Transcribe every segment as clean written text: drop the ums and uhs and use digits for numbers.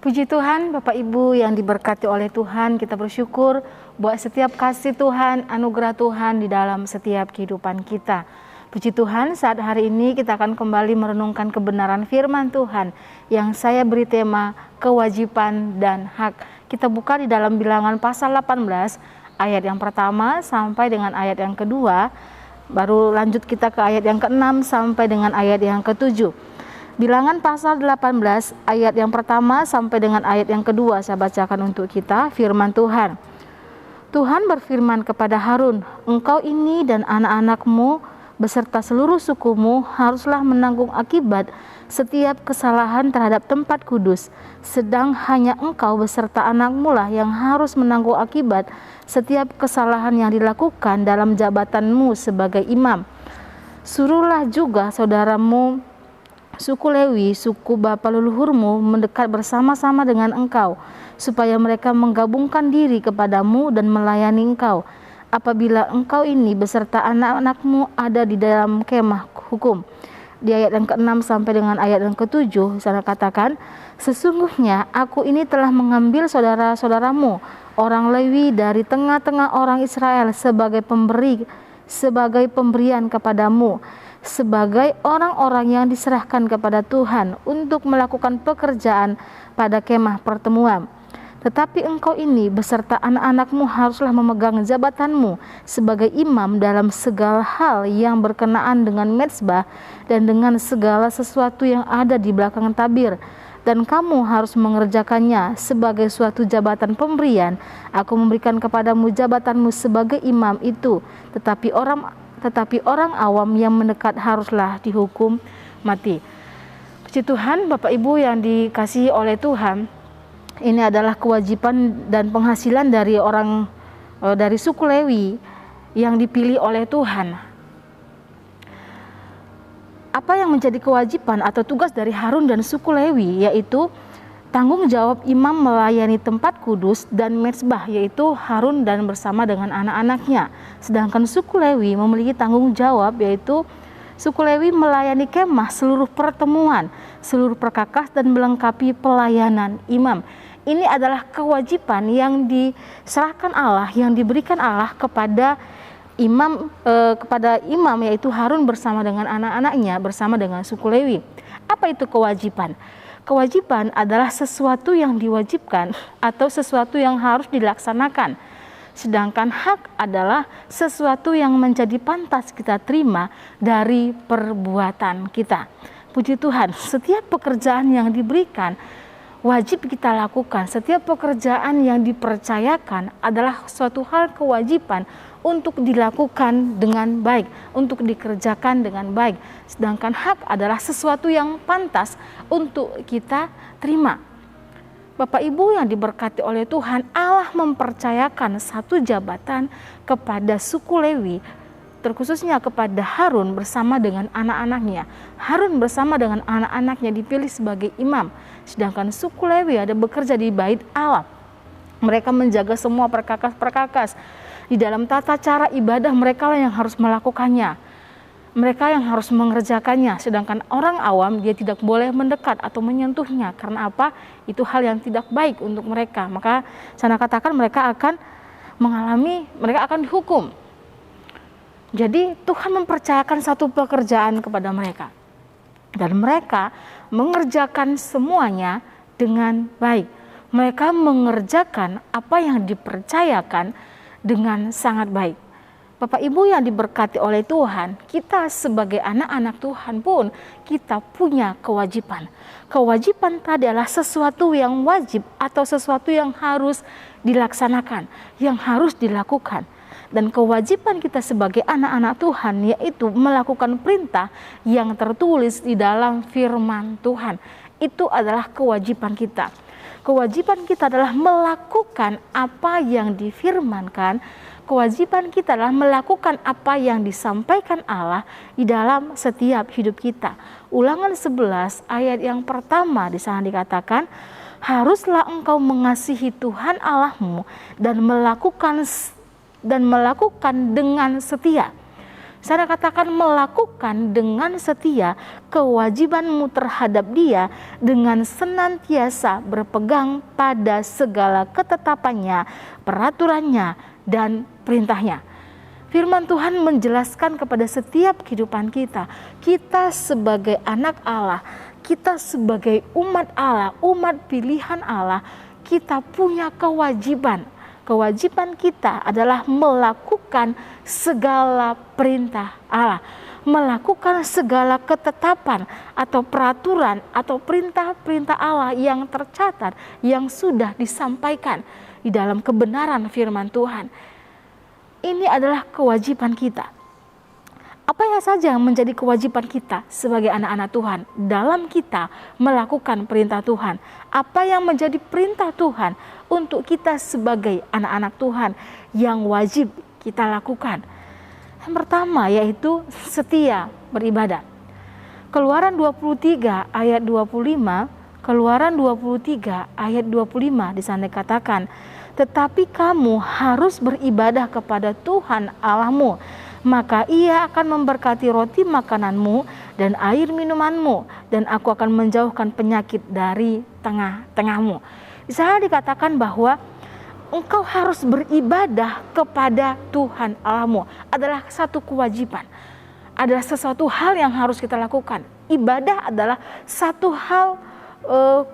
Puji Tuhan, Bapak Ibu yang diberkati oleh Tuhan, kita bersyukur buat setiap kasih Tuhan, anugerah Tuhan di dalam setiap kehidupan kita. Puji Tuhan, saat hari ini kita akan kembali merenungkan kebenaran firman Tuhan yang saya beri tema kewajiban dan hak. Kita buka di dalam Bilangan pasal 18 ayat yang pertama sampai dengan ayat yang kedua. Baru lanjut kita ke ayat yang ke-6 sampai dengan ayat yang ke-7. Bilangan pasal 18 ayat yang pertama sampai dengan ayat yang kedua saya bacakan untuk kita firman Tuhan. Tuhan berfirman kepada Harun, engkau ini dan anak-anakmu beserta seluruh sukumu haruslah menanggung akibat setiap kesalahan terhadap tempat kudus, sedang hanya engkau beserta anakmu lah yang harus menanggung akibat setiap kesalahan yang dilakukan dalam jabatanmu sebagai imam. Suruhlah juga saudaramu suku Lewi, suku bapa leluhurmu mendekat bersama-sama dengan engkau, supaya mereka menggabungkan diri kepadamu dan melayani engkau. Apabila engkau ini beserta anak-anakmu ada di dalam kemah hukum. Di ayat yang ke-6 sampai dengan ayat yang ke-7, sana katakan, sesungguhnya aku ini telah mengambil saudara-saudaramu, orang Lewi dari tengah-tengah orang Israel sebagai pemberian kepadamu, sebagai orang-orang yang diserahkan kepada Tuhan untuk melakukan pekerjaan pada kemah pertemuan. Tetapi engkau ini beserta anak-anakmu haruslah memegang jabatanmu sebagai imam dalam segala hal yang berkenaan dengan mezbah dan dengan segala sesuatu yang ada di belakang tabir. Dan kamu harus mengerjakannya sebagai suatu jabatan pemberian. Aku memberikan kepadamu jabatanmu sebagai imam itu, tetapi orang awam yang mendekat haruslah dihukum mati. Puji Tuhan, Bapak Ibu yang dikasihi oleh Tuhan, ini adalah kewajiban dan penghasilan dari suku Lewi yang dipilih oleh Tuhan. Apa yang menjadi kewajiban atau tugas dari Harun dan suku Lewi, yaitu tanggung jawab imam melayani tempat kudus dan mezbah, yaitu Harun dan bersama dengan anak-anaknya. Sedangkan suku Lewi memiliki tanggung jawab, yaitu suku Lewi melayani kemah, seluruh pertemuan, seluruh perkakas dan melengkapi pelayanan imam. Ini adalah kewajiban yang diserahkan Allah, yang diberikan Allah kepada imam, yaitu Harun bersama dengan anak-anaknya, bersama dengan suku Lewi. Apa itu kewajiban? Kewajiban adalah sesuatu yang diwajibkan atau sesuatu yang harus dilaksanakan. Sedangkan hak adalah sesuatu yang menjadi pantas kita terima dari perbuatan kita. Puji Tuhan, setiap pekerjaan yang diberikan wajib kita lakukan. Setiap pekerjaan yang dipercayakan adalah suatu hal kewajiban untuk dilakukan dengan baik, untuk dikerjakan dengan baik. Sedangkan hak adalah sesuatu yang pantas untuk kita terima. Bapak Ibu yang diberkati oleh Tuhan, Allah mempercayakan satu jabatan kepada suku Lewi, terkhususnya kepada Harun bersama dengan anak-anaknya. Harun bersama dengan anak-anaknya dipilih sebagai imam, sedangkan suku Lewi ada bekerja di bait Allah. Mereka menjaga semua perkakas-perkakas. Di dalam tata cara ibadah mereka lah yang harus melakukannya. Mereka yang harus mengerjakannya, sedangkan orang awam dia tidak boleh mendekat atau menyentuhnya. Karena apa? Itu hal yang tidak baik untuk mereka. Maka saya katakan mereka akan dihukum. Jadi Tuhan mempercayakan satu pekerjaan kepada mereka. Dan mereka mengerjakan semuanya dengan baik. Mereka mengerjakan apa yang dipercayakan dengan sangat baik. Bapak Ibu yang diberkati oleh Tuhan, kita sebagai anak-anak Tuhan pun kita punya kewajiban. Kewajiban tadi adalah sesuatu yang wajib atau sesuatu yang harus dilaksanakan, yang harus dilakukan. Dan kewajiban kita sebagai anak-anak Tuhan yaitu melakukan perintah yang tertulis di dalam firman Tuhan. Itu adalah kewajiban kita. Kewajiban kita adalah melakukan apa yang difirmankan. Kewajiban kita adalah melakukan apa yang disampaikan Allah di dalam setiap hidup kita. Ulangan 11 ayat yang pertama di sana dikatakan, haruslah engkau mengasihi Tuhan Allahmu dan melakukan dengan setia. Saya katakan melakukan dengan setia kewajibanmu terhadap Dia dengan senantiasa berpegang pada segala ketetapannya, peraturannya, dan perintahnya. Firman Tuhan menjelaskan kepada setiap kehidupan kita, kita sebagai anak Allah, kita sebagai umat Allah, umat pilihan Allah, kita punya kewajiban. Kewajiban kita adalah melakukan segala perintah Allah, melakukan segala ketetapan atau peraturan atau perintah-perintah Allah yang tercatat, yang sudah disampaikan di dalam kebenaran firman Tuhan. Ini adalah kewajiban kita. Apa yang saja yang menjadi kewajiban kita sebagai anak-anak Tuhan dalam kita melakukan perintah Tuhan? Apa yang menjadi perintah Tuhan untuk kita sebagai anak-anak Tuhan yang wajib kita lakukan? Yang pertama yaitu setia beribadah. Keluaran 23 ayat 25, Keluaran 23 ayat 25 di sana dikatakan, tetapi kamu harus beribadah kepada Tuhan Allahmu, maka Ia akan memberkati roti makananmu dan air minumanmu, dan aku akan menjauhkan penyakit dari tengah-tengahmu. Di sana dikatakan bahwa engkau harus beribadah kepada Tuhan Allahmu, adalah satu kewajiban, adalah sesuatu hal yang harus kita lakukan. Ibadah adalah satu hal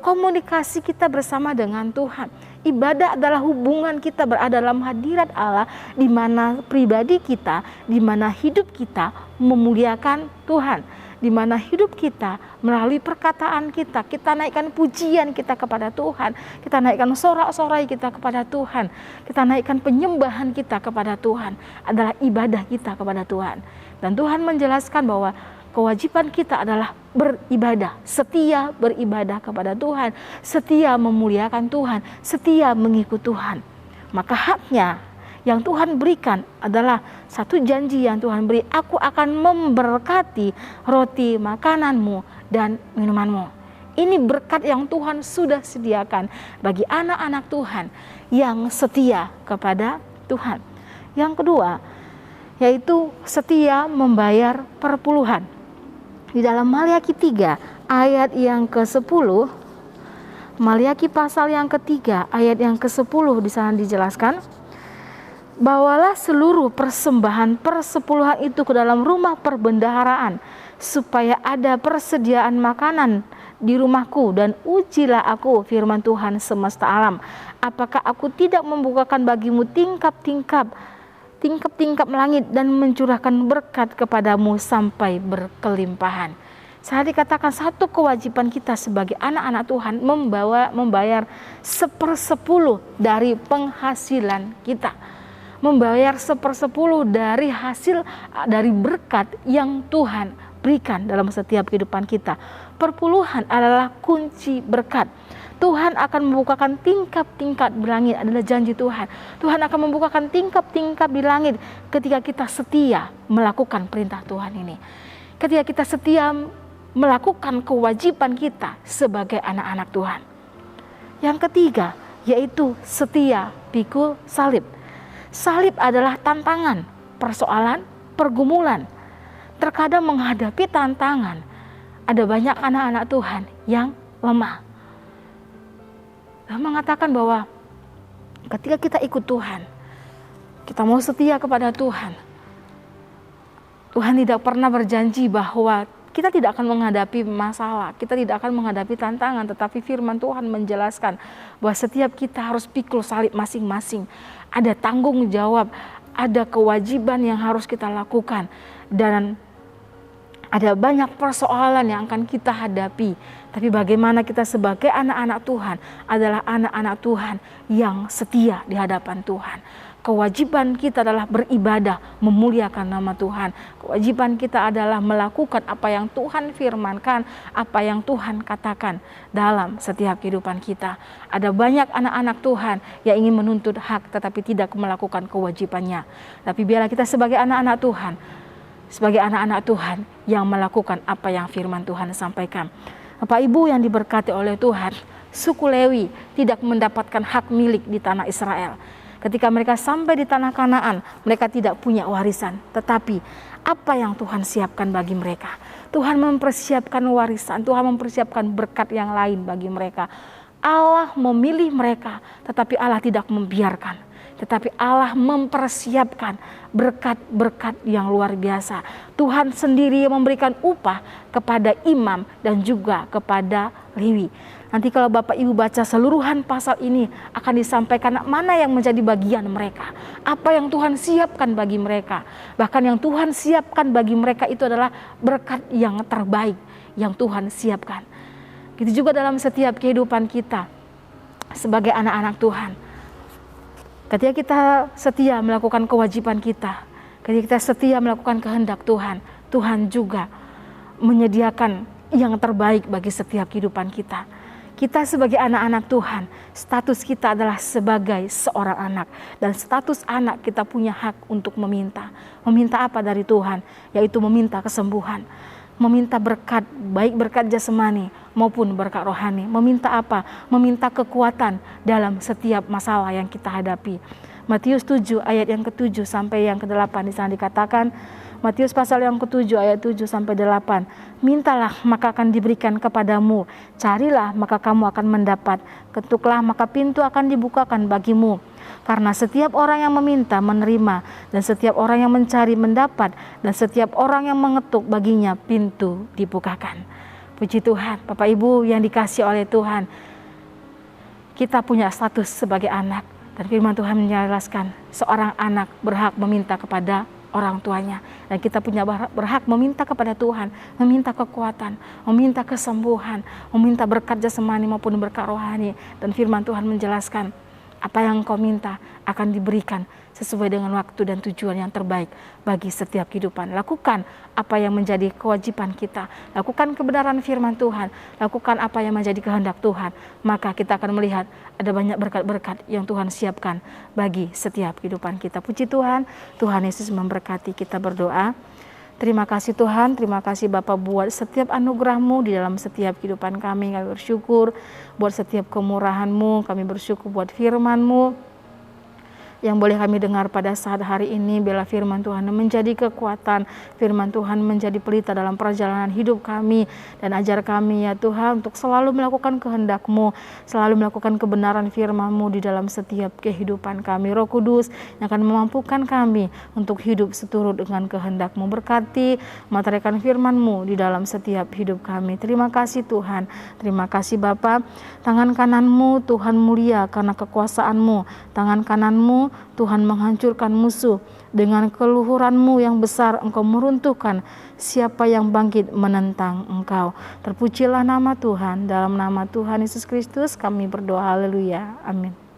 komunikasi kita bersama dengan Tuhan. Ibadah adalah hubungan kita berada dalam hadirat Allah, di mana pribadi kita, di mana hidup kita memuliakan Tuhan, di mana hidup kita melalui perkataan kita, kita naikkan pujian kita kepada Tuhan, kita naikkan sorak-sorai kita kepada Tuhan, kita naikkan penyembahan kita kepada Tuhan, adalah ibadah kita kepada Tuhan. Dan Tuhan menjelaskan bahwa kewajiban kita adalah beribadah, setia beribadah kepada Tuhan, setia memuliakan Tuhan, setia mengikut Tuhan. Maka haknya yang Tuhan berikan adalah satu janji yang Tuhan beri, aku akan memberkati roti makananmu dan minumanmu. Ini berkat yang Tuhan sudah sediakan bagi anak-anak Tuhan yang setia kepada Tuhan. Yang kedua, yaitu setia membayar perpuluhan. Di dalam Maliaki 3 ayat yang ke-10, Maliaki pasal yang ketiga ayat yang ke-10 di sana dijelaskan, bawalah seluruh persembahan persepuluhan itu ke dalam rumah perbendaharaan, supaya ada persediaan makanan di rumahku, dan ujilah aku, firman Tuhan semesta alam, apakah aku tidak membukakan bagimu tingkap-tingkap langit dan mencurahkan berkat kepadamu sampai berkelimpahan. Saya dikatakan satu kewajiban kita sebagai anak-anak Tuhan membayar 1/10 dari penghasilan kita, membayar 1/10 dari hasil dari berkat yang Tuhan berikan dalam setiap kehidupan kita. Perpuluhan adalah kunci berkat. Tuhan akan membukakan tingkap-tingkap di langit, adalah janji Tuhan. Tuhan akan membukakan tingkap-tingkap di langit ketika kita setia melakukan perintah Tuhan ini. Ketika kita setia melakukan kewajiban kita sebagai anak-anak Tuhan. Yang ketiga, yaitu setia pikul salib. Salib adalah tantangan, persoalan, pergumulan. Terkadang menghadapi tantangan, ada banyak anak-anak Tuhan yang lemah. Mengatakan bahwa ketika kita ikut Tuhan, kita mau setia kepada Tuhan, Tuhan tidak pernah berjanji bahwa kita tidak akan menghadapi masalah, kita tidak akan menghadapi tantangan, tetapi firman Tuhan menjelaskan bahwa setiap kita harus pikul salib masing-masing. Ada tanggung jawab, ada kewajiban yang harus kita lakukan, dan ada banyak persoalan yang akan kita hadapi. Tapi bagaimana kita sebagai anak-anak Tuhan adalah anak-anak Tuhan yang setia di hadapan Tuhan. Kewajiban kita adalah beribadah, memuliakan nama Tuhan. Kewajiban kita adalah melakukan apa yang Tuhan firmankan, apa yang Tuhan katakan dalam setiap kehidupan kita. Ada banyak anak-anak Tuhan yang ingin menuntut hak tetapi tidak melakukan kewajibannya. Tapi biarlah kita sebagai anak-anak Tuhan, sebagai anak-anak Tuhan yang melakukan apa yang firman Tuhan sampaikan. Bapak Ibu yang diberkati oleh Tuhan, suku Lewi tidak mendapatkan hak milik di tanah Israel. Ketika mereka sampai di tanah Kanaan, mereka tidak punya warisan. Tetapi apa yang Tuhan siapkan bagi mereka. Tuhan mempersiapkan warisan, Tuhan mempersiapkan berkat yang lain bagi mereka. Allah memilih mereka, tetapi Allah tidak membiarkan. Tetapi Allah mempersiapkan berkat-berkat yang luar biasa. Tuhan sendiri yang memberikan upah kepada imam dan juga kepada Lewi. Nanti kalau Bapak Ibu baca seluruhan pasal ini akan disampaikan mana yang menjadi bagian mereka. Apa yang Tuhan siapkan bagi mereka. Bahkan yang Tuhan siapkan bagi mereka itu adalah berkat yang terbaik yang Tuhan siapkan. Gitu juga dalam setiap kehidupan kita sebagai anak-anak Tuhan. Ketika kita setia melakukan kewajiban kita, ketika kita setia melakukan kehendak Tuhan, Tuhan juga menyediakan yang terbaik bagi setiap kehidupan kita. Kita sebagai anak-anak Tuhan, status kita adalah sebagai seorang anak. Dan status anak kita punya hak untuk meminta. Meminta apa dari Tuhan? Yaitu meminta kesembuhan. Meminta berkat, baik berkat jasmani maupun berkat rohani. Meminta apa? Meminta kekuatan dalam setiap masalah yang kita hadapi. Matius 7 ayat yang ke-7 sampai yang ke-8 di sana dikatakan, Matius pasal yang ke-7 ayat 7 sampai 8. Mintalah maka akan diberikan kepadamu, carilah maka kamu akan mendapat, ketuklah maka pintu akan dibukakan bagimu. Karena setiap orang yang meminta menerima, dan setiap orang yang mencari mendapat, dan setiap orang yang mengetuk baginya pintu dibukakan. Puji Tuhan, Bapak Ibu yang dikasihi oleh Tuhan, kita punya status sebagai anak. Dan firman Tuhan menjelaskan seorang anak berhak meminta kepada orang tuanya. Dan kita punya berhak meminta kepada Tuhan, meminta kekuatan, meminta kesembuhan, meminta berkat jasmani maupun berkat rohani. Dan firman Tuhan menjelaskan, apa yang kau minta akan diberikan sesuai dengan waktu dan tujuan yang terbaik bagi setiap kehidupan. Lakukan apa yang menjadi kewajiban kita. Lakukan kebenaran firman Tuhan. Lakukan apa yang menjadi kehendak Tuhan. Maka kita akan melihat ada banyak berkat-berkat yang Tuhan siapkan bagi setiap kehidupan kita. Puji Tuhan, Tuhan Yesus memberkati. Kita berdoa. Terima kasih Tuhan, terima kasih Bapak buat setiap anugerah-Mu di dalam setiap kehidupan kami. Kami bersyukur buat setiap kemurahan-Mu, kami bersyukur buat firman-Mu yang boleh kami dengar pada saat hari ini. Biarlah firman Tuhan menjadi kekuatan, firman Tuhan menjadi pelita dalam perjalanan hidup kami. Dan ajar kami ya Tuhan untuk selalu melakukan kehendak-Mu, selalu melakukan kebenaran firman-Mu di dalam setiap kehidupan kami. Roh Kudus yang akan memampukan kami untuk hidup seturut dengan kehendak-Mu. Berkati, meteraikan firman-Mu di dalam setiap hidup kami. Terima kasih Tuhan, terima kasih Bapa. Tangan kanan-Mu Tuhan mulia karena kekuasaan-Mu. Tangan kanan-Mu Tuhan menghancurkan musuh. Dengan keluhuran-Mu yang besar Engkau meruntuhkan siapa yang bangkit menentang Engkau. Terpujilah nama Tuhan. Dalam nama Tuhan Yesus Kristus kami berdoa. Haleluya. Amin.